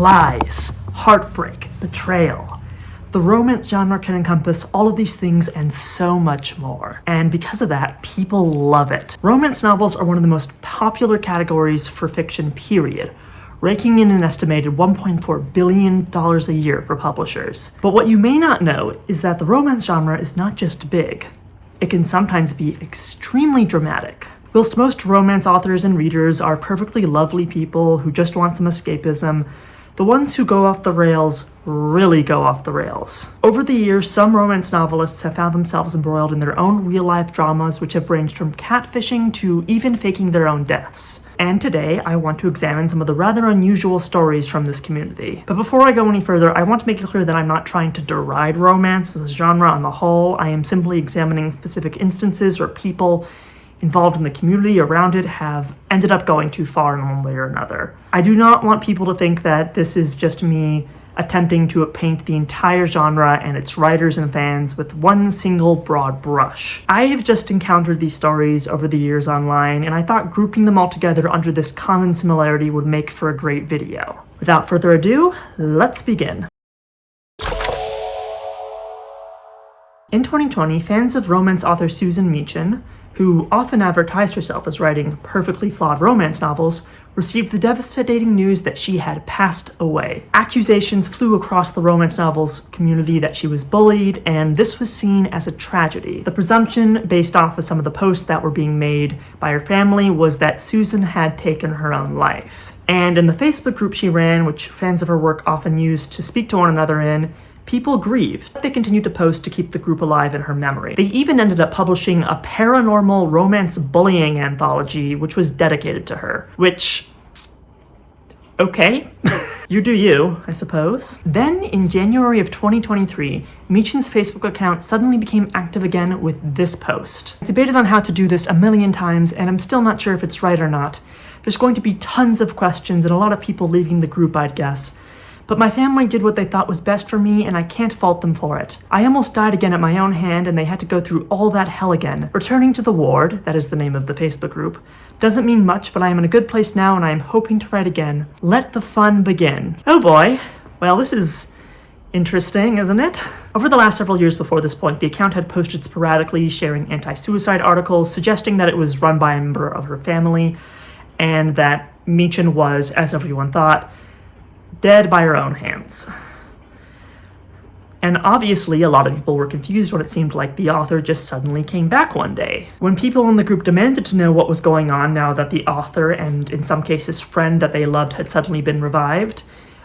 lies, heartbreak, betrayal. The romance genre can encompass all of these things and so much more. And because of that, people love it. Romance novels are one of the most popular categories for fiction, period, raking in an estimated $1.4 billion a year for publishers. But what you may not know is that the romance genre is not just big. It can sometimes be extremely dramatic. Whilst most romance authors and readers are perfectly lovely people who just want some escapism, the ones who go off the rails really go off the rails. Over the years, some romance novelists have found themselves embroiled in their own real-life dramas, which have ranged from catfishing to even faking their own deaths. And today, I want to examine some of the rather unusual stories from this community. But before I go any further, I want to make it clear that I'm not trying to deride romance as a genre on the whole. I am simply examining specific instances where people involved in the community around it have ended up going too far in one way or another. I do not want people to think that this is just me attempting to paint the entire genre and its writers and fans with one single broad brush. I have just encountered these stories over the years online, and I thought grouping them all together under this common similarity would make for a great video. Without further ado, let's begin. In 2020, fans of romance author Susan Meachin, who often advertised herself as writing perfectly flawed romance novels, received the devastating news that she had passed away. Accusations flew across the romance novels community that she was bullied, and this was seen as a tragedy. The presumption, based off of some of the posts that were being made by her family, was that Susan had taken her own life. And in the Facebook group she ran, which fans of her work often used to speak to one another in, people grieved. They continued to post to keep the group alive in her memory. They even ended up publishing a paranormal romance bullying anthology, which was dedicated to her. Which, okay, you do you, I suppose. Then, in January of 2023, Meachin's Facebook account suddenly became active again with this post. I debated on how to do this a million times, and I'm still not sure if it's right or not. There's going to be tons of questions and a lot of people leaving the group, I'd guess. But my family did what they thought was best for me, and I can't fault them for it. I almost died again at my own hand, and they had to go through all that hell again. Returning to the ward, that is the name of the Facebook group, doesn't mean much, but I am in a good place now, and I am hoping to write again. Let the fun begin. Oh boy. Well, this is interesting, isn't it? Over the last several years before this point, the account had posted sporadically, sharing anti-suicide articles, suggesting that it was run by a member of her family, and that Meachin was, as everyone thought, dead by her own hands. And obviously, a lot of people were confused when it seemed like the author just suddenly came back one day. When people in the group demanded to know what was going on now that the author, and in some cases friend that they loved, had suddenly been revived,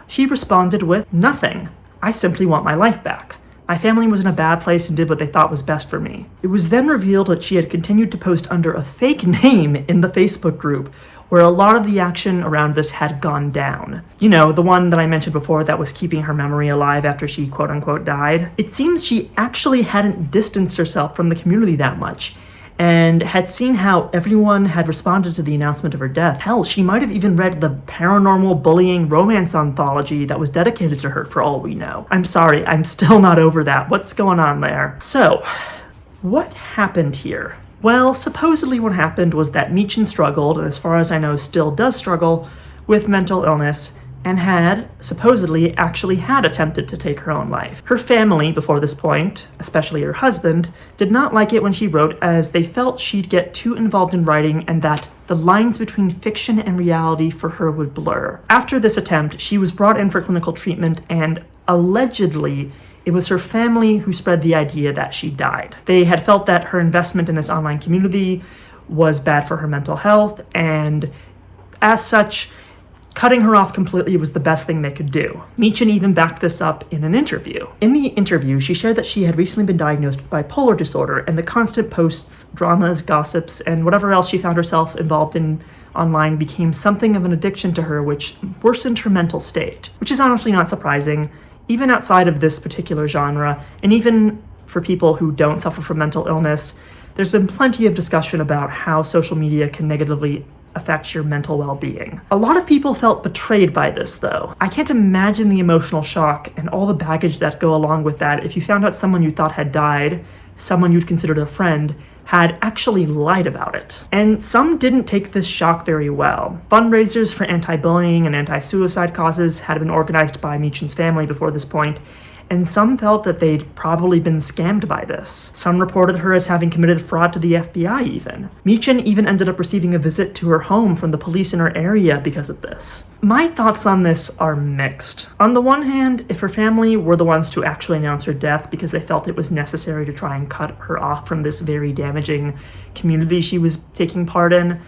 she responded with, "Nothing. I simply want my life back. My family was in a bad place and did what they thought was best for me." It was then revealed that she had continued to post under a fake name in the Facebook group, where a lot of the action around this had gone down. You know, the one that I mentioned before that was keeping her memory alive after she quote-unquote died. It seems she actually hadn't distanced herself from the community that much, and had seen how everyone had responded to the announcement of her death. Hell, she might have even read the paranormal bullying romance anthology that was dedicated to her, for all we know. I'm sorry, I'm still not over that. What's going on there? So, what happened here? Well, supposedly what happened was that Meachin struggled, and as far as I know still does struggle, with mental illness, and had, supposedly, actually had attempted to take her own life. Her family, before this point, especially her husband, did not like it when she wrote, as they felt she'd get too involved in writing and that the lines between fiction and reality for her would blur. After this attempt, she was brought in for clinical treatment, and allegedly, it was her family who spread the idea that she died. They had felt that her investment in this online community was bad for her mental health, and as such, cutting her off completely was the best thing they could do. Meachin even backed this up in an interview. In the interview, she shared that she had recently been diagnosed with bipolar disorder, and the constant posts, dramas, gossips, and whatever else she found herself involved in online became something of an addiction to her, which worsened her mental state. Which is honestly not surprising, even outside of this particular genre, and even for people who don't suffer from mental illness. There's been plenty of discussion about how social media can negatively affect your mental well-being. A lot of people felt betrayed by this, though. I can't imagine the emotional shock and all the baggage that go along with that if you found out someone you thought had died, someone you'd considered a friend, had actually lied about it. And some didn't take this shock very well. Fundraisers for anti-bullying and anti-suicide causes had been organized by Meechan's family before this point, and some felt that they'd probably been scammed by this. Some reported her as having committed fraud to the FBI even. Meechan even ended up receiving a visit to her home from the police in her area because of this. My thoughts on this are mixed. On the one hand, if her family were the ones to actually announce her death because they felt it was necessary to try and cut her off from this very damaging community she was taking part in,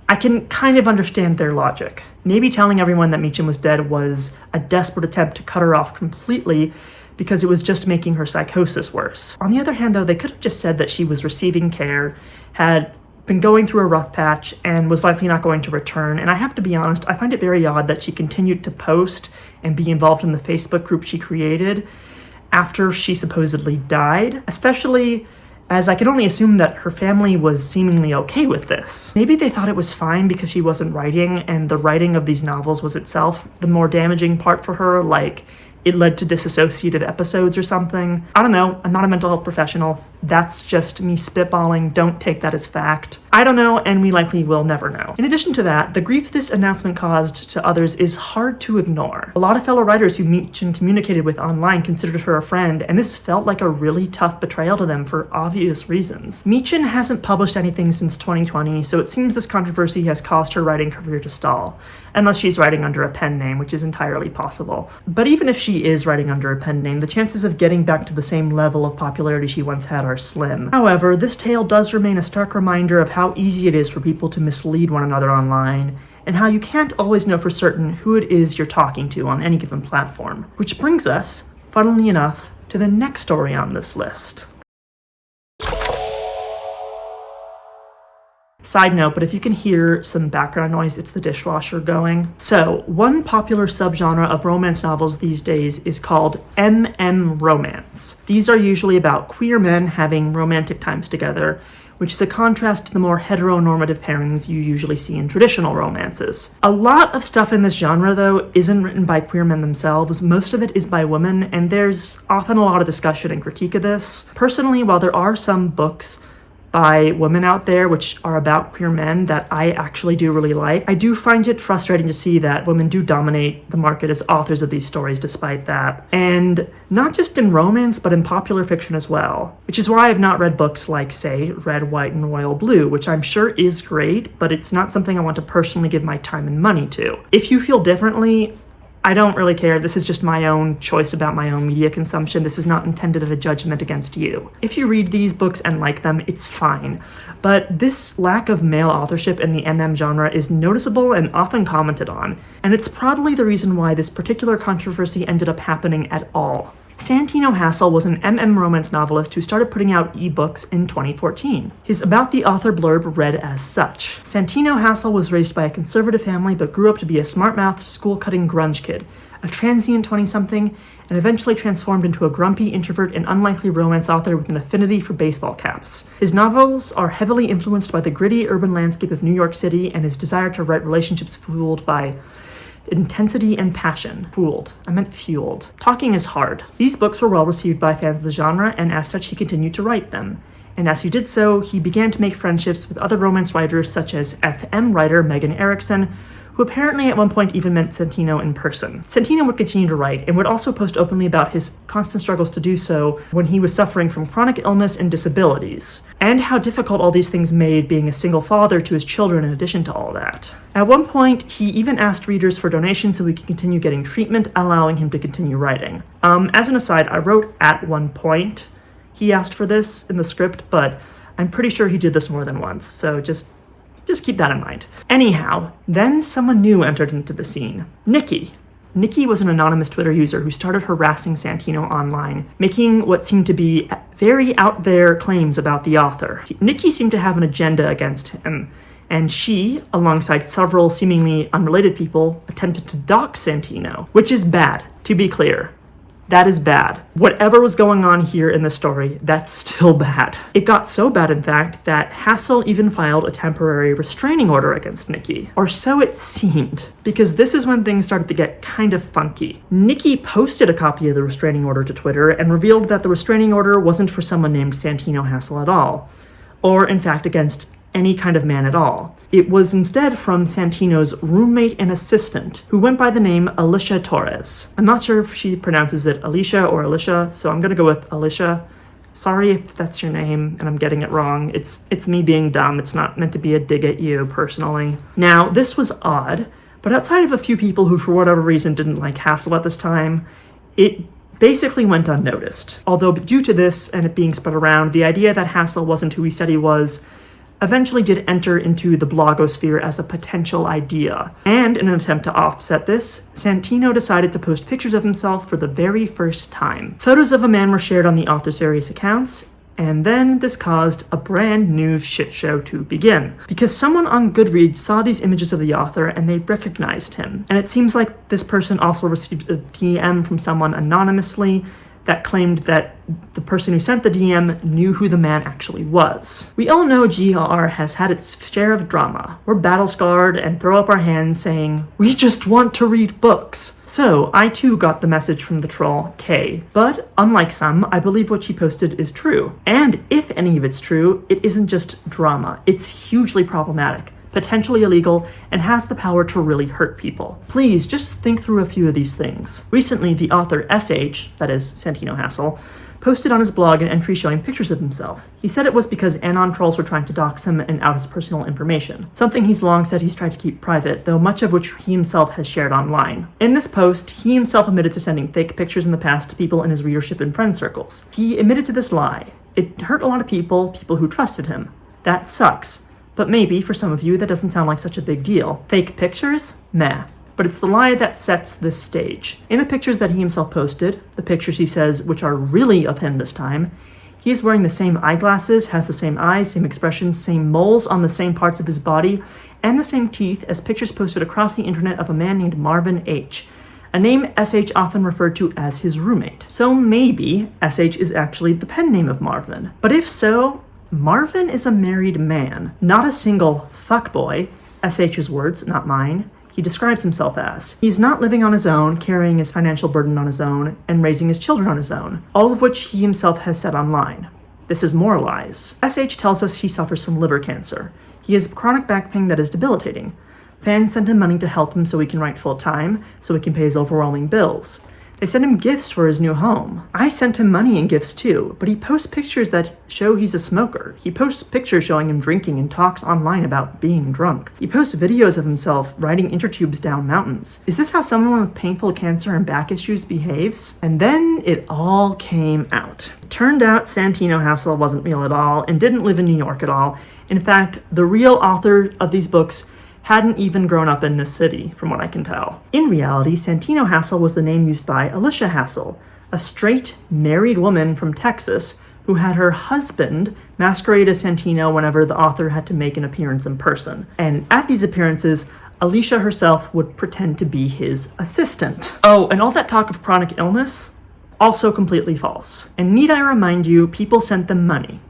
I can kind of understand their logic. Maybe telling everyone that Meechan was dead was a desperate attempt to cut her off completely because it was just making her psychosis worse. On the other hand, though, they could have just said that she was receiving care, had been going through a rough patch, and was likely not going to return. And I have to be honest, I find it very odd that she continued to post and be involved in the Facebook group she created after she supposedly died, especially as I can only assume that her family was seemingly okay with this. Maybe they thought it was fine because she wasn't writing, and the writing of these novels was itself the more damaging part for her, like it led to disassociative episodes or something. I don't know, I'm not a mental health professional. That's just me spitballing, don't take that as fact. I don't know, and we likely will never know. In addition to that, the grief this announcement caused to others is hard to ignore. A lot of fellow writers who Meechan communicated with online considered her a friend, and this felt like a really tough betrayal to them for obvious reasons. Meechan hasn't published anything since 2020, so it seems this controversy has caused her writing career to stall, unless she's writing under a pen name, which is entirely possible. But even if she is writing under a pen name, the chances of getting back to the same level of popularity she once had are slim. However, this tale does remain a stark reminder of how easy it is for people to mislead one another online, and how you can't always know for certain who it is you're talking to on any given platform. Which brings us, funnily enough, to the next story on this list. Side note, but if you can hear some background noise, it's the dishwasher going. So, one popular subgenre of romance novels these days is called MM romance. These are usually about queer men having romantic times together, which is a contrast to the more heteronormative pairings you usually see in traditional romances. A lot of stuff in this genre, though, isn't written by queer men themselves. Most of it is by women, and there's often a lot of discussion and critique of this. Personally, while there are some books by women out there which are about queer men that I actually do really like, I do find it frustrating to see that women do dominate the market as authors of these stories despite that. And not just in romance, but in popular fiction as well. Which is why I've not read books like, say, Red, White, and Royal Blue, which I'm sure is great, but it's not something I want to personally give my time and money to. If you feel differently, I don't really care. This is just my own choice about my own media consumption. This is not intended as a judgment against you. If you read these books and like them, it's fine. But this lack of male authorship in the MM genre is noticeable and often commented on, and it's probably the reason why this particular controversy ended up happening at all. Santino Hassel was an MM romance novelist who started putting out ebooks in 2014. His About the Author blurb read as such: Santino Hassel was raised by a conservative family but grew up to be a smart-mouthed, school-cutting grunge kid, a transient 20-something, and eventually transformed into a grumpy, introvert, and unlikely romance author with an affinity for baseball caps. His novels are heavily influenced by the gritty urban landscape of New York City and his desire to write relationships fueled by intensity and passion. Fueled. Talking is hard. These books were well received by fans of the genre, and as such he continued to write them. And as he did so, he began to make friendships with other romance writers such as FM writer Megan Erickson, who apparently at one point even met Santino in person. Santino would continue to write, and would also post openly about his constant struggles to do so when he was suffering from chronic illness and disabilities, and how difficult all these things made being a single father to his children in addition to all that. At one point, he even asked readers for donations so he could continue getting treatment, allowing him to continue writing. As an aside, I wrote at one point he asked for this in the script, but I'm pretty sure he did this more than once, so just keep that in mind. Anyhow, then someone new entered into the scene. Nikki. Nikki was an anonymous Twitter user who started harassing Santino online, making what seemed to be very out there claims about the author. Nikki seemed to have an agenda against him, and she, alongside several seemingly unrelated people, attempted to dox Santino, which is bad, to be clear. That is bad. Whatever was going on here in the story, that's still bad. It got so bad, in fact, that Hassel even filed a temporary restraining order against Nikki. Or so it seemed, because this is when things started to get kind of funky. Nikki posted a copy of the restraining order to Twitter and revealed that the restraining order wasn't for someone named Santino Hassel at all, or in fact against any kind of man at all. It was instead from Santino's roommate and assistant, who went by the name Alicia Torres. I'm not sure if she pronounces it Alicia or Alicia, so I'm gonna go with Alicia. Sorry if that's your name and I'm getting it wrong. It's me being dumb. It's not meant to be a dig at you personally. Now, this was odd, but outside of a few people who for whatever reason didn't like Hassel at this time, it basically went unnoticed. Although due to this and it being spread around, the idea that Hassel wasn't who he said he was eventually did enter into the blogosphere as a potential idea. And in an attempt to offset this, Santino decided to post pictures of himself for the very first time. Photos of a man were shared on the author's various accounts, and then this caused a brand new shit show to begin. Because someone on Goodreads saw these images of the author and they recognized him. And it seems like this person also received a DM from someone anonymously that claimed that the person who sent the DM knew who the man actually was. We all know GR has had its share of drama. We're battle-scarred and throw up our hands saying, "We just want to read books." So, I too got the message from the troll, Kay. But, unlike some, I believe what she posted is true. And if any of it's true, it isn't just drama. It's hugely problematic, potentially illegal, and has the power to really hurt people. Please, just think through a few of these things. Recently, the author SH, that is Santino Hassel, posted on his blog an entry showing pictures of himself. He said it was because Anon trolls were trying to dox him and out his personal information, something he's long said he's tried to keep private, though much of which he himself has shared online. In this post, he himself admitted to sending fake pictures in the past to people in his readership and friend circles. He admitted to this lie. It hurt a lot of people who trusted him. That sucks. But maybe, for some of you, that doesn't sound like such a big deal. Fake pictures? Meh. But it's the lie that sets this stage. In the pictures that he himself posted, the pictures he says which are really of him this time, he is wearing the same eyeglasses, has the same eyes, same expressions, same moles on the same parts of his body, and the same teeth as pictures posted across the internet of a man named Marvin H., a name SH often referred to as his roommate. So maybe SH is actually the pen name of Marvin. But if so, Marvin is a married man, not a single fuckboy, SH's words, not mine, he describes himself as. He's not living on his own, carrying his financial burden on his own, and raising his children on his own, all of which he himself has said online. This is more lies. SH tells us he suffers from liver cancer. He has chronic back pain that is debilitating. Fans send him money to help him so he can write full-time, so he can pay his overwhelming bills. They sent him gifts for his new home. I sent him money and gifts too, but he posts pictures that show he's a smoker. He posts pictures showing him drinking and talks online about being drunk. He posts videos of himself riding intertubes down mountains. Is this how someone with painful cancer and back issues behaves? And then it all came out. It turned out Santino Hassel wasn't real at all and didn't live in New York at all. In fact, the real author of these books hadn't even grown up in this city, from what I can tell. In reality, Santino Hassel was the name used by Alicia Hassel, a straight, married woman from Texas who had her husband masquerade as Santino whenever the author had to make an appearance in person. And at these appearances, Alicia herself would pretend to be his assistant. Oh, and all that talk of chronic illness? Also completely false. And need I remind you, people sent them money.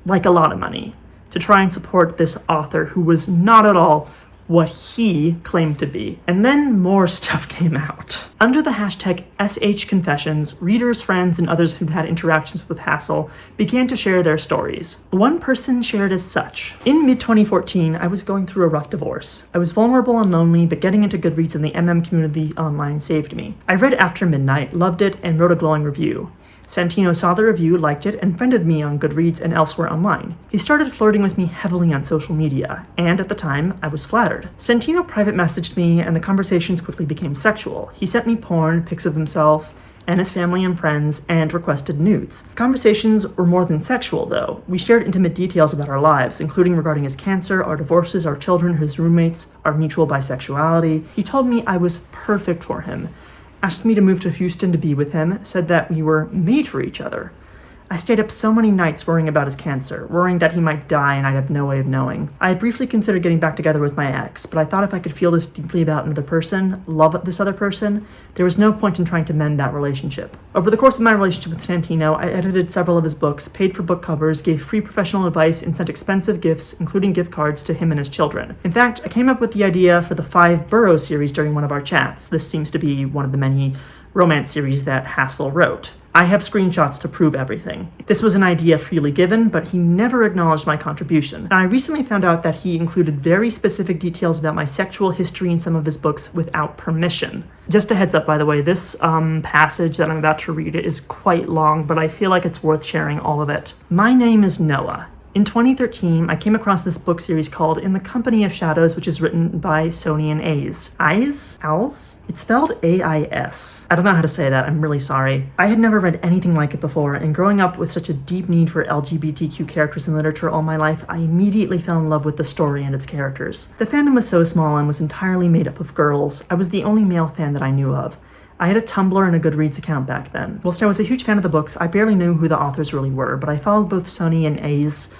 Like a lot of money. To try and support this author who was not at all what he claimed to be. And then more stuff came out. Under the hashtag SHConfessions, readers, friends, and others who'd had interactions with Hassel began to share their stories. One person shared as such. In mid-2014, I was going through a rough divorce. I was vulnerable and lonely, but getting into Goodreads and the MM community online saved me. I read After Midnight, loved it, and wrote a glowing review. Santino saw the review, liked it, and friended me on Goodreads and elsewhere online. He started flirting with me heavily on social media, and at the time, I was flattered. Santino private messaged me, and the conversations quickly became sexual. He sent me porn, pics of himself, and his family and friends, and requested nudes. Conversations were more than sexual, though. We shared intimate details about our lives, including regarding his cancer, our divorces, our children, his roommates, our mutual bisexuality. He told me I was perfect for him, asked me to move to Houston to be with him, said that we were made for each other. I stayed up so many nights worrying about his cancer, worrying that he might die and I'd have no way of knowing. I had briefly considered getting back together with my ex, but I thought if I could feel this deeply about another person, love this other person, there was no point in trying to mend that relationship. Over the course of my relationship with Santino, I edited several of his books, paid for book covers, gave free professional advice, and sent expensive gifts, including gift cards, to him and his children. In fact, I came up with the idea for the 5 Burrows series during one of our chats. This seems to be one of the many romance series that Hassel wrote. I have screenshots to prove everything. This was an idea freely given, but he never acknowledged my contribution. And I recently found out that he included very specific details about my sexual history in some of his books without permission. Just a heads up, by the way, this passage that I'm about to read is quite long, but I feel like it's worth sharing all of it. My name is Noah. In 2013, I came across this book series called In the Company of Shadows, which is written by Sony and A's. Owls? It's spelled A-I-S. I don't know how to say that, I'm really sorry. I had never read anything like it before, and growing up with such a deep need for LGBTQ characters in literature all my life, I immediately fell in love with the story and its characters. The fandom was so small and was entirely made up of girls. I was the only male fan that I knew of. I had a Tumblr and a Goodreads account back then. Whilst I was a huge fan of the books, I barely knew who the authors really were, but I followed both Sony and A's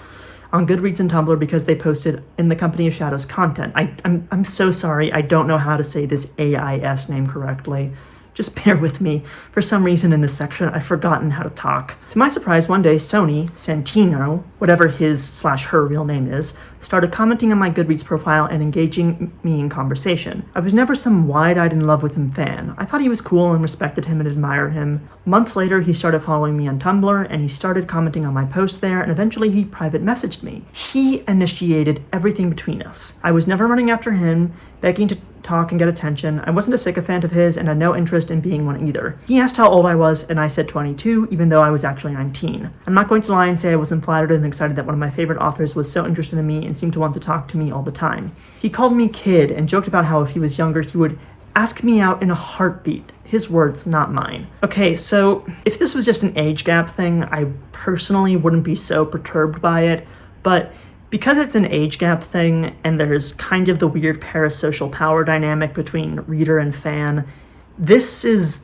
on Goodreads and Tumblr because they posted In the Company of Shadows content. I'm so sorry, I don't know how to say this AIS name correctly. Just bear with me. For some reason in this section, I've forgotten how to talk. To my surprise, one day, Santino, whatever his/her real name is, started commenting on my Goodreads profile and engaging me in conversation. I was never some wide-eyed in love with him fan. I thought he was cool and respected him and admired him. Months later, he started following me on Tumblr, and he started commenting on my posts there, and eventually he private messaged me. He initiated everything between us. I was never running after him, begging to talk and get attention. I wasn't a sycophant of his and had no interest in being one either. He asked how old I was, and I said 22, even though I was actually 19. I'm not going to lie and say I wasn't flattered and excited that one of my favorite authors was so interested in me and seemed to want to talk to me all the time. He called me kid and joked about how if he was younger, he would ask me out in a heartbeat. His words, not mine. Okay, so if this was just an age gap thing, I personally wouldn't be so perturbed by it, but because it's an age gap thing, and there's kind of the weird parasocial power dynamic between reader and fan, this is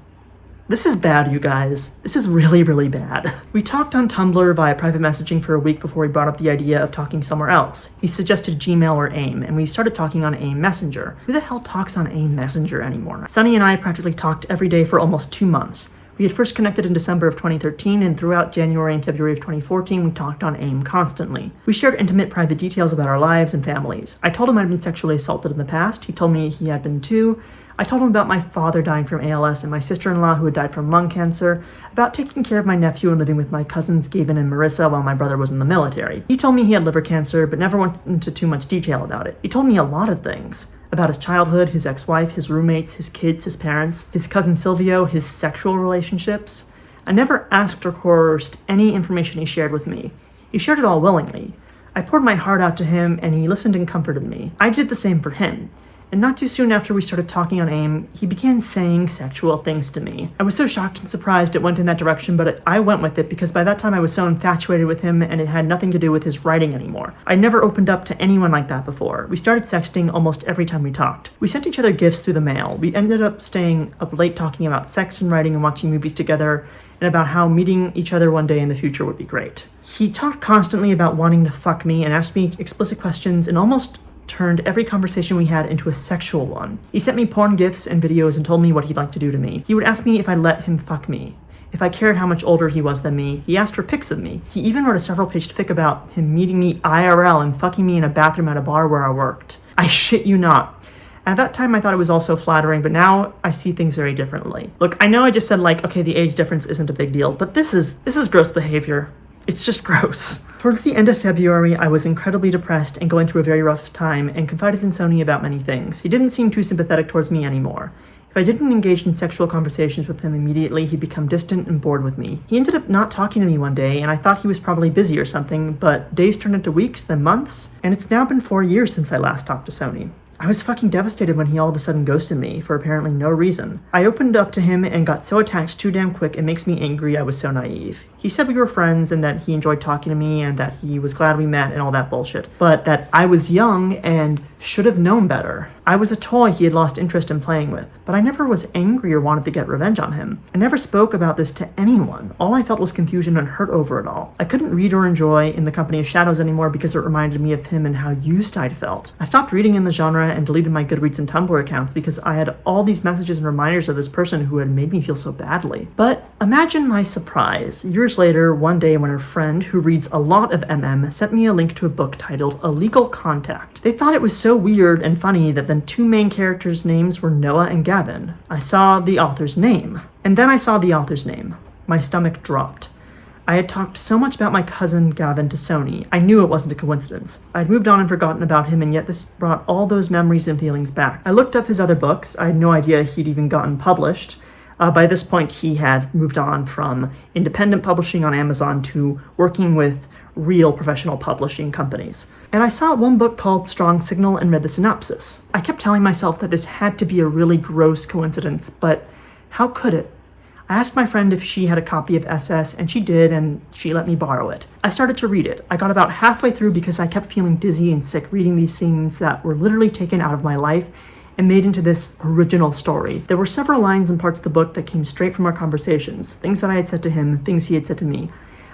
bad, you guys. This is really, really bad. We talked on Tumblr via private messaging for a week before he brought up the idea of talking somewhere else. He suggested Gmail or AIM, and we started talking on AIM Messenger. Who the hell talks on AIM Messenger anymore? Sunny and I practically talked every day for almost 2 months. We had first connected in December of 2013, and throughout January and February of 2014, we talked on AIM constantly. We shared intimate private details about our lives and families. I told him I'd been sexually assaulted in the past. He told me he had been too. I told him about my father dying from ALS and my sister-in-law who had died from lung cancer, about taking care of my nephew and living with my cousins Gavin and Marissa while my brother was in the military. He told me he had liver cancer, but never went into too much detail about it. He told me a lot of things. About his childhood, his ex-wife, his roommates, his kids, his parents, his cousin Silvio, his sexual relationships. I never asked or coerced any information he shared with me. He shared it all willingly. I poured my heart out to him, and he listened and comforted me. I did the same for him. And not too soon after we started talking on AIM, he began saying sexual things to me. I was so shocked and surprised it went in that direction, but I went with it because by that time I was so infatuated with him and it had nothing to do with his writing anymore. I never opened up to anyone like that before. We started sexting almost every time we talked. We sent each other gifts through the mail. We ended up staying up late talking about sex and writing and watching movies together, and about how meeting each other one day in the future would be great. He talked constantly about wanting to fuck me and asked me explicit questions and almost turned every conversation we had into a sexual one. He sent me porn gifs and videos and told me what he'd like to do to me. He would ask me if I'd let him fuck me, if I cared how much older he was than me. He asked for pics of me. He even wrote a several-page fic about him meeting me IRL and fucking me in a bathroom at a bar where I worked. I shit you not. At that time, I thought it was also flattering, but now I see things very differently. Look, I know I just said, okay, the age difference isn't a big deal, but this is gross behavior. It's just gross. Towards the end of February, I was incredibly depressed and going through a very rough time and confided in Sony about many things. He didn't seem too sympathetic towards me anymore. If I didn't engage in sexual conversations with him immediately, he'd become distant and bored with me. He ended up not talking to me one day, and I thought he was probably busy or something, but days turned into weeks, then months, and it's now been 4 years since I last talked to Sony. I was fucking devastated when he all of a sudden ghosted me for apparently no reason. I opened up to him and got so attached too damn quick it makes me angry I was so naive. He said we were friends and that he enjoyed talking to me and that he was glad we met and all that bullshit, but that I was young and should have known better. I was a toy he had lost interest in playing with, but I never was angry or wanted to get revenge on him. I never spoke about this to anyone. All I felt was confusion and hurt over it all. I couldn't read or enjoy In the Company of Shadows anymore because it reminded me of him and how used I'd felt. I stopped reading in the genre and deleted my Goodreads and Tumblr accounts because I had all these messages and reminders of this person who had made me feel so badly. But imagine my surprise, years later, one day when a friend who reads a lot of MM sent me a link to a book titled Illegal Contact. They thought it was so weird and funny that the two main characters' names were Noah and Gavin. I saw the author's name. And then I saw the author's name. My stomach dropped. I had talked so much about my cousin Gavin to Sony. I knew it wasn't a coincidence. I'd moved on and forgotten about him, and yet this brought all those memories and feelings back. I looked up his other books. I had no idea he'd even gotten published. By this point, he had moved on from independent publishing on Amazon to working with real professional publishing companies. And I saw one book called Strong Signal and read the synopsis. I kept telling myself that this had to be a really gross coincidence, but how could it? I asked my friend if she had a copy of SS, and she did, and she let me borrow it. I started to read it. I got about halfway through because I kept feeling dizzy and sick reading these scenes that were literally taken out of my life and made into this original story. There were several lines and parts of the book that came straight from our conversations, things that I had said to him, things he had said to me.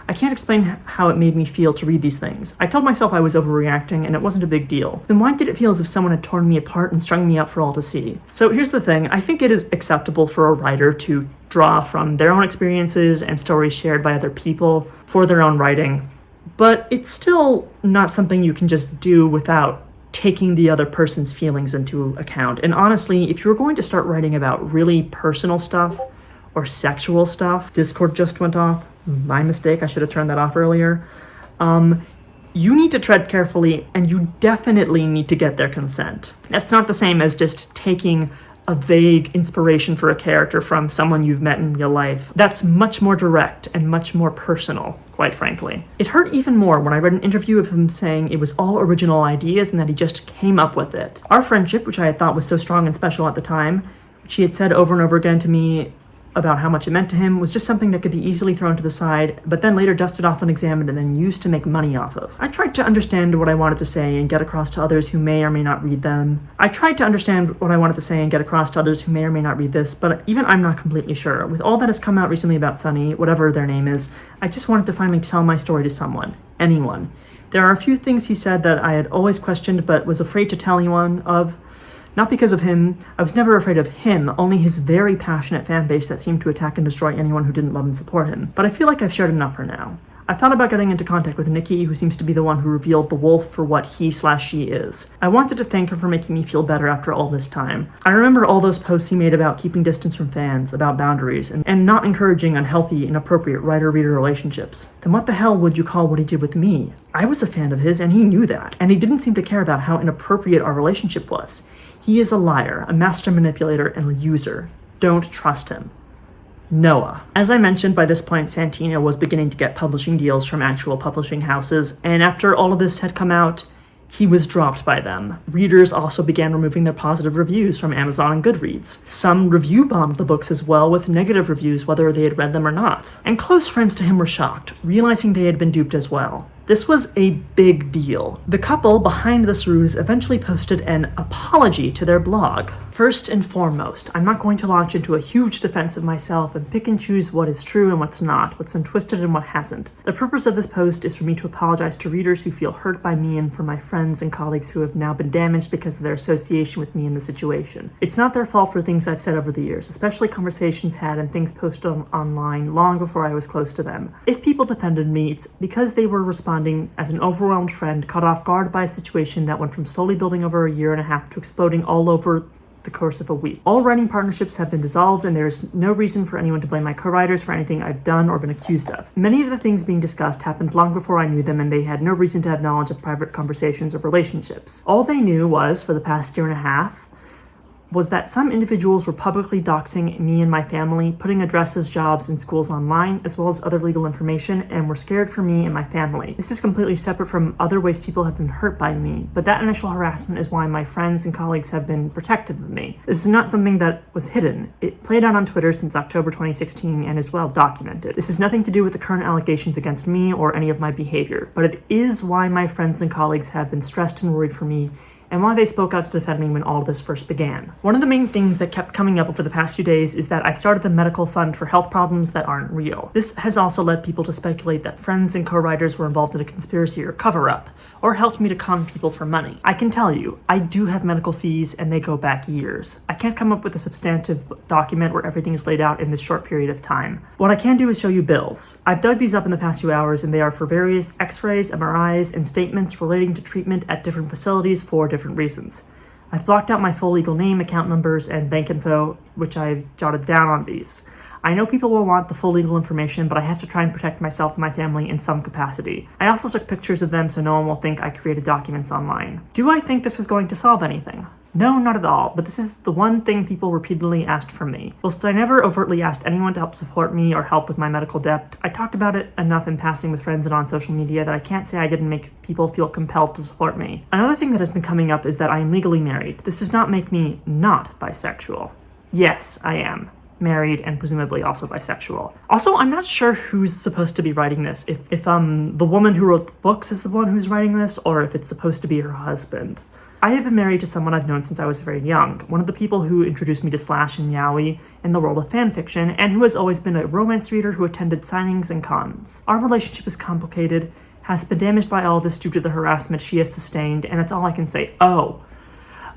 I can't explain how it made me feel to read these things. I told myself I was overreacting and it wasn't a big deal. Then why did it feel as if someone had torn me apart and strung me up for all to see? So here's the thing, I think it is acceptable for a writer to draw from their own experiences and stories shared by other people for their own writing, but it's still not something you can just do without taking the other person's feelings into account. And honestly, if you're going to start writing about really personal stuff or sexual stuff, Discord just went off, my mistake, I should have turned that off earlier. You need to tread carefully, and you definitely need to get their consent. That's not the same as just taking a vague inspiration for a character from someone you've met in real life. That's much more direct and much more personal, quite frankly. It hurt even more when I read an interview of him saying it was all original ideas and that he just came up with it. Our friendship, which I had thought was so strong and special at the time, which he had said over and over again to me about how much it meant to him, was just something that could be easily thrown to the side, but then later dusted off and examined and then used to make money off of. I tried to understand what I wanted to say and get across to others who may or may not read them. I tried to understand what I wanted to say and get across to others who may or may not read this, but even I'm not completely sure. With all that has come out recently about Sunny, whatever their name is, I just wanted to finally tell my story to someone. Anyone. There are a few things he said that I had always questioned but was afraid to tell anyone of. Not because of him, I was never afraid of him, only his very passionate fan base that seemed to attack and destroy anyone who didn't love and support him. But I feel like I've shared enough for now. I thought about getting into contact with Nikki, who seems to be the one who revealed the wolf for what he/she is. I wanted to thank her for making me feel better after all this time. I remember all those posts he made about keeping distance from fans, about boundaries, and not encouraging unhealthy, inappropriate writer-reader relationships. Then what the hell would you call what he did with me? I was a fan of his, and he knew that, and he didn't seem to care about how inappropriate our relationship was. He is a liar, a master manipulator, and a user. Don't trust him. Noah. As I mentioned, by this point, Santino was beginning to get publishing deals from actual publishing houses, and after all of this had come out, he was dropped by them. Readers also began removing their positive reviews from Amazon and Goodreads. Some review bombed the books as well with negative reviews whether they had read them or not. And close friends to him were shocked, realizing they had been duped as well. This was a big deal. The couple behind this ruse eventually posted an apology to their blog. First and foremost, I'm not going to launch into a huge defense of myself and pick and choose what is true and what's not, what's been twisted and what hasn't. The purpose of this post is for me to apologize to readers who feel hurt by me and for my friends and colleagues who have now been damaged because of their association with me in the situation. It's not their fault for things I've said over the years, especially conversations had and things posted online long before I was close to them. If people defended me, it's because they were responding as an overwhelmed friend caught off guard by a situation that went from slowly building over a year and a half to exploding all over the course of a week. All writing partnerships have been dissolved, and there is no reason for anyone to blame my co-writers for anything I've done or been accused of. Many of the things being discussed happened long before I knew them, and they had no reason to have knowledge of private conversations or relationships. All they knew was, for the past year and a half, was that some individuals were publicly doxing me and my family, putting addresses, jobs, and schools online, as well as other legal information, and were scared for me and my family. This is completely separate from other ways people have been hurt by me, but that initial harassment is why my friends and colleagues have been protective of me. This is not something that was hidden. It played out on Twitter since October 2016 and is well documented. This has nothing to do with the current allegations against me or any of my behavior, but it is why my friends and colleagues have been stressed and worried for me, and why they spoke out to defend me when all of this first began. One of the main things that kept coming up over the past few days is that I started the medical fund for health problems that aren't real. This has also led people to speculate that friends and co-writers were involved in a conspiracy or cover-up, or helped me to con people for money. I can tell you, I do have medical fees and they go back years. I can't come up with a substantive document where everything is laid out in this short period of time. What I can do is show you bills. I've dug these up in the past few hours and they are for various x-rays, MRIs, and statements relating to treatment at different facilities for different reasons. I've blocked out my full legal name, account numbers, and bank info, which I've jotted down on these. I know people will want the full legal information, but I have to try and protect myself and my family in some capacity. I also took pictures of them so no one will think I created documents online. Do I think this is going to solve anything? No, not at all, but this is the one thing people repeatedly asked from me. Whilst I never overtly asked anyone to help support me or help with my medical debt, I talked about it enough in passing with friends and on social media that I can't say I didn't make people feel compelled to support me. Another thing that has been coming up is that I am legally married. This does not make me not bisexual. Yes, I am married and presumably also bisexual. Also, I'm not sure who's supposed to be writing this. If the woman who wrote the books is the one who's writing this, or if it's supposed to be her husband. I have been married to someone I've known since I was very young, one of the people who introduced me to Slash and Yaoi in the world of fanfiction, and who has always been a romance reader who attended signings and cons. Our relationship is complicated, has been damaged by all this due to the harassment she has sustained, and that's all I can say. Oh,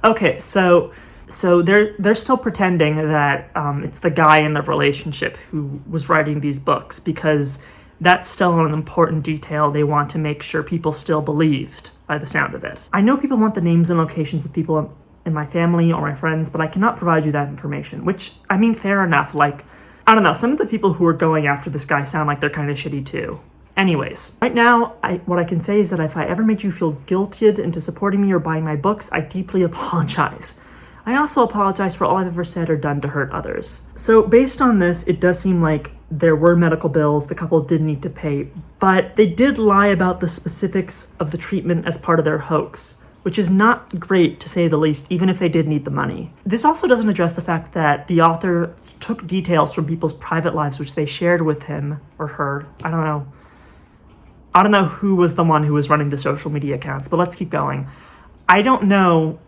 okay, so they're still pretending that it's the guy in the relationship who was writing these books, because that's still an important detail they want to make sure people still believed, by the sound of it. I know people want the names and locations of people in my family or my friends, but I cannot provide you that information, which, I mean, fair enough. Like, I don't know, some of the people who are going after this guy sound like they're kind of shitty too. Anyways, right now, what I can say is that if I ever made you feel guilted into supporting me or buying my books, I deeply apologize. I also apologize for all I've ever said or done to hurt others. So based on this, it does seem like there were medical bills the couple did need to pay, but they did lie about the specifics of the treatment as part of their hoax, which is not great to say the least, even if they did need the money. This also doesn't address the fact that the author took details from people's private lives, which they shared with him or her. I don't know who was the one who was running the social media accounts, but let's keep going. I don't know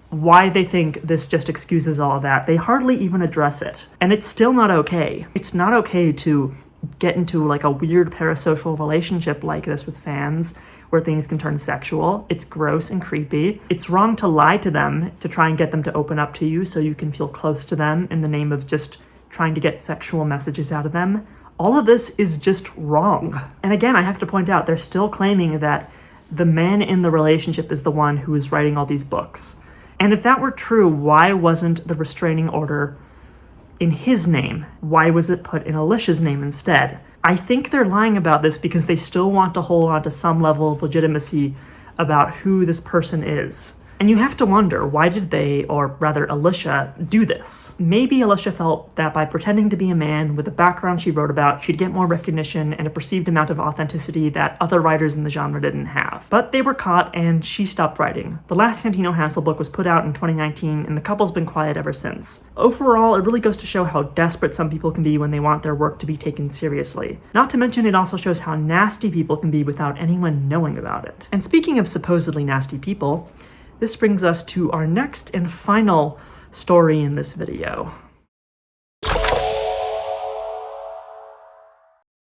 why they think this just excuses all of that. They hardly even address it. And it's still not okay. It's not okay to get into like a weird parasocial relationship like this with fans where things can turn sexual. It's gross and creepy. It's wrong to lie to them to try and get them to open up to you so you can feel close to them in the name of just trying to get sexual messages out of them. All of this is just wrong. And again, I have to point out, they're still claiming that the man in the relationship is the one who is writing all these books. And if that were true, why wasn't the restraining order in his name? Why was it put in Alicia's name instead? I think they're lying about this because they still want to hold on to some level of legitimacy about who this person is. And you have to wonder, why did they, or rather Alicia, do this? Maybe Alicia felt that by pretending to be a man with the background she wrote about, she'd get more recognition and a perceived amount of authenticity that other writers in the genre didn't have. But they were caught, and she stopped writing. The last Santino Hansel book was put out in 2019, and the couple's been quiet ever since. Overall, it really goes to show how desperate some people can be when they want their work to be taken seriously. Not to mention, it also shows how nasty people can be without anyone knowing about it. And speaking of supposedly nasty people, this brings us to our next and final story in this video.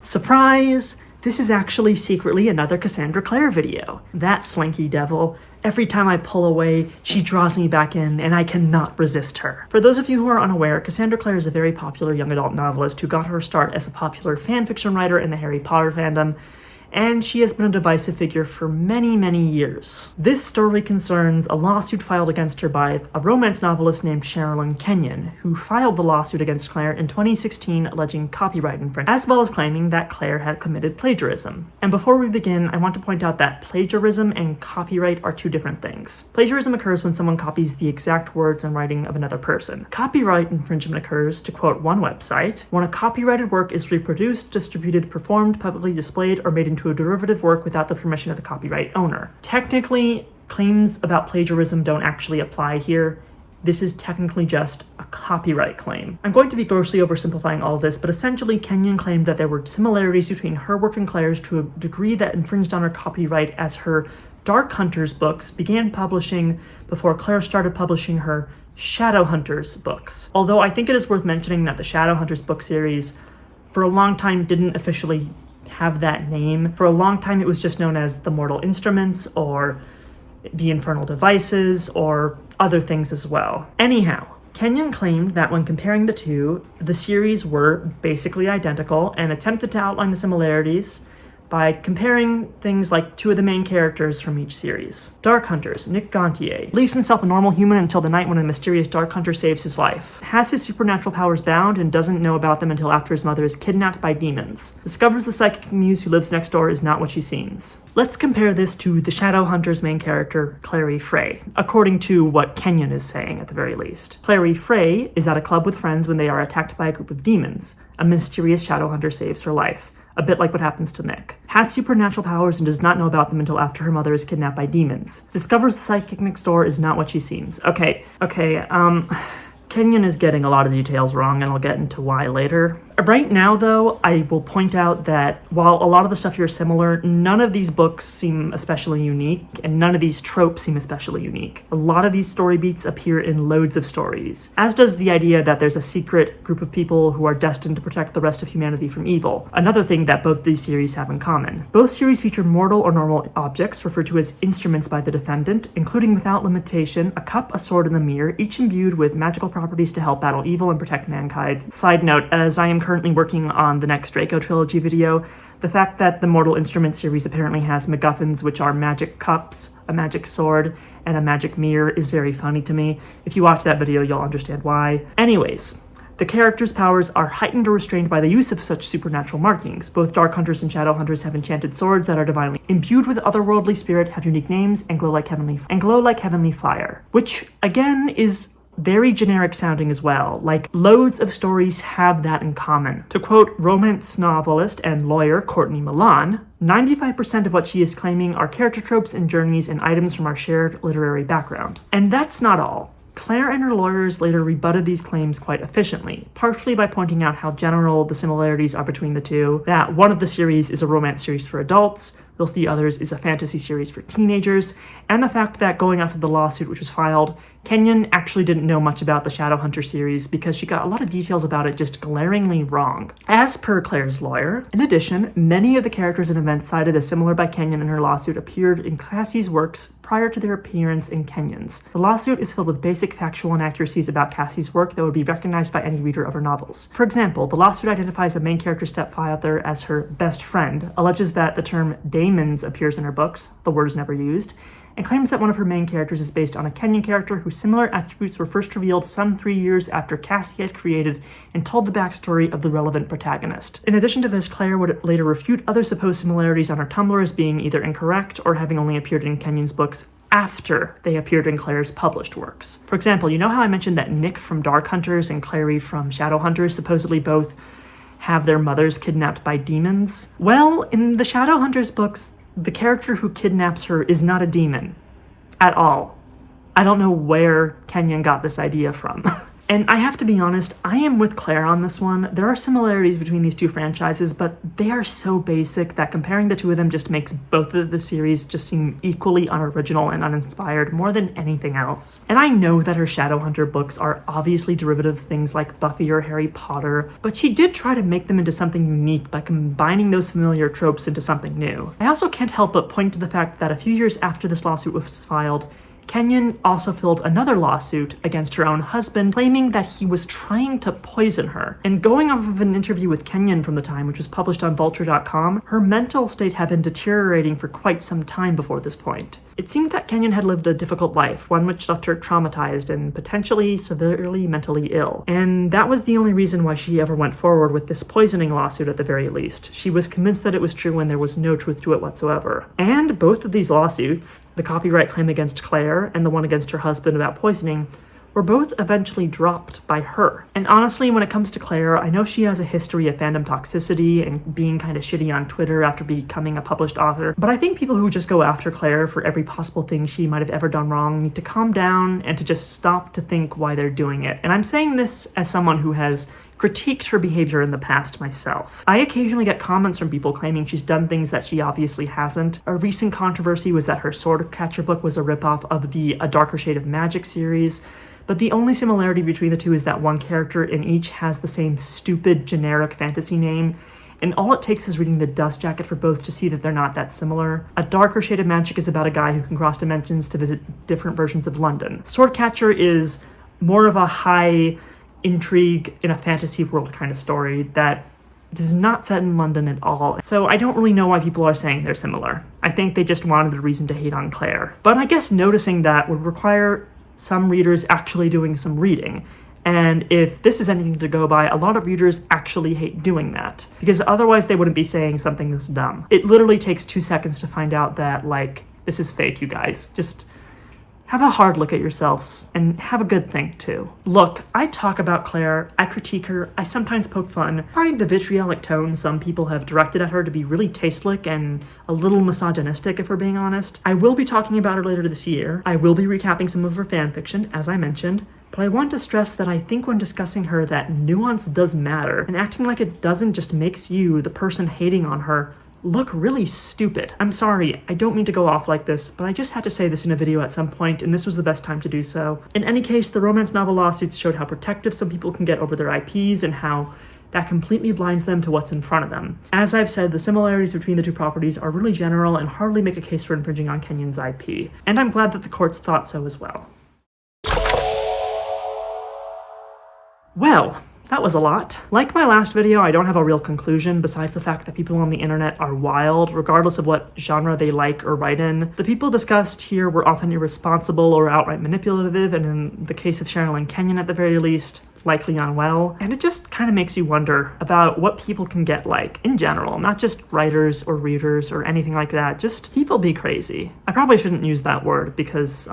Surprise! This is actually secretly another Cassandra Clare video. That slinky devil. Every time I pull away, she draws me back in, and I cannot resist her. For those of you who are unaware, Cassandra Clare is a very popular young adult novelist who got her start as a popular fanfiction writer in the Harry Potter fandom, and she has been a divisive figure for many, many years. This story concerns a lawsuit filed against her by a romance novelist named Sherilyn Kenyon, who filed the lawsuit against Clare in 2016 alleging copyright infringement, as well as claiming that Clare had committed plagiarism. And before we begin, I want to point out that plagiarism and copyright are two different things. Plagiarism occurs when someone copies the exact words and writing of another person. Copyright infringement occurs, to quote one website, when a copyrighted work is reproduced, distributed, performed, publicly displayed, or made into a derivative work without the permission of the copyright owner. Technically, claims about plagiarism don't actually apply here. This is technically just a copyright claim. I'm going to be grossly oversimplifying all of this, but essentially Kenyon claimed that there were similarities between her work and Clare's to a degree that infringed on her copyright, as her Dark Hunters books began publishing before Clare started publishing her Shadowhunters books. Although I think it is worth mentioning that the Shadowhunters book series for a long time didn't officially have that name. For a long time, it was just known as the Mortal Instruments or the Infernal Devices or other things as well. Anyhow, Kenyon claimed that when comparing the two, the series were basically identical and attempted to outline the similarities, by comparing things like two of the main characters from each series. Dark Hunters, Nick Gontier believes himself a normal human until the night when a mysterious Dark Hunter saves his life. Has his supernatural powers bound and doesn't know about them until after his mother is kidnapped by demons. Discovers the psychic muse who lives next door is not what she seems. Let's compare this to the Shadowhunters main character, Clary Frey, according to what Kenyon is saying at the very least. Clary Frey is at a club with friends when they are attacked by a group of demons. A mysterious Shadowhunter saves her life. A bit like what happens to Nick. Has supernatural powers and does not know about them until after her mother is kidnapped by demons. Discovers the psychic next door is not what she seems. Okay, Kenyon is getting a lot of details wrong, and I'll get into why later. Right now, though, I will point out that while a lot of the stuff here is similar, none of these books seem especially unique, and none of these tropes seem especially unique. A lot of these story beats appear in loads of stories, as does the idea that there's a secret group of people who are destined to protect the rest of humanity from evil, another thing that both these series have in common. Both series feature mortal or normal objects referred to as instruments by the defendant, including without limitation a cup, a sword, and a mirror, each imbued with magical properties to help battle evil and protect mankind. Side note, as I am currently working on the next Draco Trilogy video, the fact that the Mortal Instrument series apparently has MacGuffins, which are magic cups, a magic sword, and a magic mirror, is very funny to me. If you watch that video, you'll understand why. Anyways, the characters' powers are heightened or restrained by the use of such supernatural markings. Both Dark Hunters and Shadow Hunters have enchanted swords that are divinely imbued with otherworldly spirit, have unique names, and glow like heavenly fire, which again is very generic sounding as well. Like, loads of stories have that in common. To quote romance novelist and lawyer Courtney Milan, 95% of what she is claiming are character tropes and journeys and items from our shared literary background. And that's not all. Claire and her lawyers later rebutted these claims quite efficiently, partially by pointing out how general the similarities are between the two, that one of the series is a romance series for adults, whilst the others is a fantasy series for teenagers, and the fact that going after the lawsuit which was filed, Kenyon actually didn't know much about the Shadowhunter series because she got a lot of details about it just glaringly wrong. As per Claire's lawyer, in addition, many of the characters and events cited as similar by Kenyon in her lawsuit appeared in Cassie's works prior to their appearance in Kenyon's. The lawsuit is filled with basic factual inaccuracies about Cassie's work that would be recognized by any reader of her novels. For example, the lawsuit identifies a main character stepfather as her best friend, alleges that the term daemons appears in her books, the word is never used, and claims that one of her main characters is based on a Kenyon character whose similar attributes were first revealed some 3 years after Cassie had created and told the backstory of the relevant protagonist. In addition to this, Claire would later refute other supposed similarities on her Tumblr as being either incorrect or having only appeared in Kenyon's books after they appeared in Claire's published works. For example, you know how I mentioned that Nick from Dark Hunters and Clary from Shadowhunters supposedly both have their mothers kidnapped by demons? Well, in the Shadowhunters books, the character who kidnaps her is not a demon at all. I don't know where Kenyon got this idea from. And I have to be honest, I am with Claire on this one. There are similarities between these two franchises, but they are so basic that comparing the two of them just makes both of the series just seem equally unoriginal and uninspired more than anything else. And I know that her Shadowhunter books are obviously derivative of things like Buffy or Harry Potter, but she did try to make them into something unique by combining those familiar tropes into something new. I also can't help but point to the fact that a few years after this lawsuit was filed, Kenyon also filed another lawsuit against her own husband, claiming that he was trying to poison her. And going off of an interview with Kenyon from the time, which was published on Vulture.com, her mental state had been deteriorating for quite some time before this point. It seemed that Kenyon had lived a difficult life, one which left her traumatized and potentially severely mentally ill. And that was the only reason why she ever went forward with this poisoning lawsuit at the very least. She was convinced that it was true when there was no truth to it whatsoever. And both of these lawsuits, the copyright claim against Claire and the one against her husband about poisoning, were both eventually dropped by her. And honestly, when it comes to Claire, I know she has a history of fandom toxicity and being kind of shitty on Twitter after becoming a published author, but I think people who just go after Claire for every possible thing she might have ever done wrong need to calm down and to just stop to think why they're doing it. And I'm saying this as someone who has critiqued her behavior in the past myself. I occasionally get comments from people claiming she's done things that she obviously hasn't. A recent controversy was that her Swordcatcher book was a ripoff of the A Darker Shade of Magic series, but the only similarity between the two is that one character in each has the same stupid, generic fantasy name, and all it takes is reading the dust jacket for both to see that they're not that similar. A Darker Shade of Magic is about a guy who can cross dimensions to visit different versions of London. Swordcatcher is more of a high intrigue in a fantasy world kind of story that It is not set in London at all, so I don't really know why people are saying they're similar. I think they just wanted a reason to hate on Claire. But I guess noticing that would require some readers actually doing some reading. And if this is anything to go by, a lot of readers actually hate doing that, because otherwise they wouldn't be saying something this dumb. It literally takes 2 seconds to find out that, like, this is fake, you guys. Just have a hard look at yourselves, and have a good think, too. Look, I talk about Claire, I critique her, I sometimes poke fun. I find the vitriolic tone some people have directed at her to be really tasteless and a little misogynistic, if we're being honest. I will be talking about her later this year. I will be recapping some of her fanfiction, as I mentioned. But I want to stress that I think when discussing her that nuance does matter, and acting like it doesn't just makes you, the person hating on her, look really stupid. I'm sorry, I don't mean to go off like this, but I just had to say this in a video at some point, and this was the best time to do so. In any case, the romance novel lawsuits showed how protective some people can get over their IPs and how that completely blinds them to what's in front of them. As I've said, the similarities between the two properties are really general and hardly make a case for infringing on Kenyon's IP, and I'm glad that the courts thought so as well. Well, that was a lot. Like my last video, I don't have a real conclusion besides the fact that people on the internet are wild, regardless of what genre they like or write in. The people discussed here were often irresponsible or outright manipulative, and in the case of Sherilyn Kenyon at the very least, likely unwell. And it just kind of makes you wonder about what people can get like, in general, not just writers or readers or anything like that, just people be crazy. I probably shouldn't use that word because,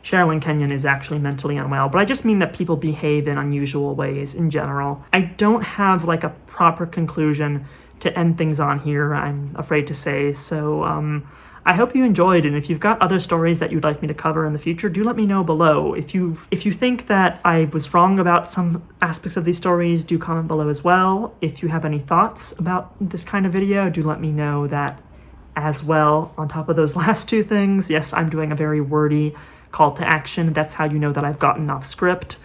Sherilyn Kenyon is actually mentally unwell, but I just mean that people behave in unusual ways in general. I don't have like a proper conclusion to end things on here, I'm afraid to say, so I hope you enjoyed, and if you've got other stories that you'd like me to cover in the future, do let me know below. If you think that I was wrong about some aspects of these stories, do comment below as well. If you have any thoughts about this kind of video, do let me know that as well. On top of those last two things, yes, I'm doing a very wordy call to action. That's how you know that I've gotten off script.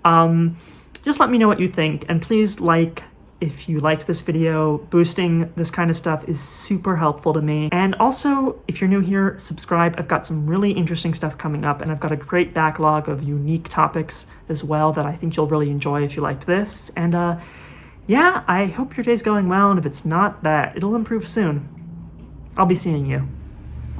Just let me know what you think, and please like if you liked this video. Boosting this kind of stuff is super helpful to me. And also, if you're new here, subscribe. I've got some really interesting stuff coming up, and I've got a great backlog of unique topics as well that I think you'll really enjoy if you liked this. And yeah, I hope your day's going well, and if it's not, that it'll improve soon. I'll be seeing you.